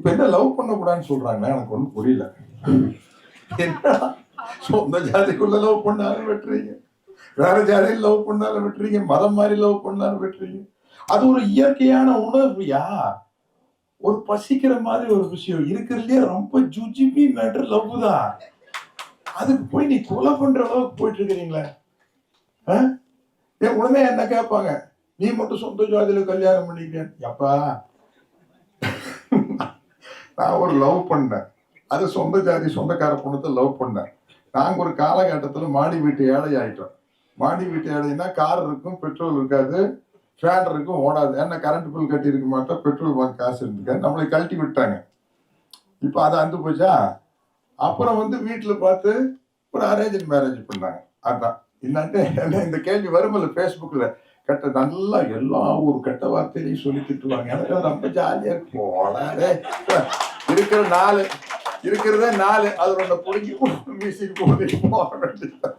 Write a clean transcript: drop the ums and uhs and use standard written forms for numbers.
இப்ப என்ன லவ் பண்ணக்கூடாதுன்னு சொல்றாங்க, எனக்கு ஒன்றும் புரியல. என்ன சொந்த ஜாதிக்குள்ள லவ் பண்ணாலும் வெட்டுறீங்க, வேற ஜாதியில் லவ் பண்ணாலும் வெட்டுறீங்க, மதம் மாதிரி லவ் பண்ணாலும் வெட்டுறீங்க. அது ஒரு இயற்கையான உணர்வுயா. ஒரு பசிக்கிற மாதிரி ஒரு விஷயம் இருக்கிறதுலயே ரொம்ப ஜுஜிபி மேட்டர் லவ் தான். அதுக்கு போய் நீ கொலை பண்ற அளவுக்கு போயிட்டு இருக்கிறீங்களே. உடனே என்ன கேட்பாங்க, நீ மட்டும் சொந்த ஜாதியில கல்யாணம் பண்ணிக்கிறேன். எப்பா நான் ஒரு லவ் பண்ணேன், அது சொந்த ஜாதி சொந்தக்கார பொண்ணத்தை லவ் பண்ணேன். நாங்க ஒரு காலகட்டத்தில் மாடி வீட்டு ஏழை ஆயிட்டோம். மாடி வீட்டு ஏழைன்னா கார் இருக்கும், பெட்ரோல் இருக்காது, ஃபேன் இருக்கும், ஓடாது. ஏன்னா கரண்ட் பில் கட்டி இருக்க மாட்டோம், பெட்ரோல் வாங்க காசு இருந்துக்க, நம்மளை கழட்டி விட்டாங்க. இப்போ அது அந்து போச்சா. அப்புறம் வந்து வீட்டில் பார்த்து ஒரு அரேஞ்ச் மேரேஜ் பண்ணாங்க. அதுதான் இல்லாட்டி இந்த கேள்வி வருமில்ல ஃபேஸ்புக்கில், கெட்ட நல்லா எல்லா ஒரு கெட்ட வார்த்தையிலையும் சொல்லி திட்டுவாங்க. எனக்கு ரொம்ப ஜாலியாக இருக்கு. போடாதே, இருக்கிறதே 4, அது ஒன்று பிடிங்கி மியூசிக் போக வேண்டியது.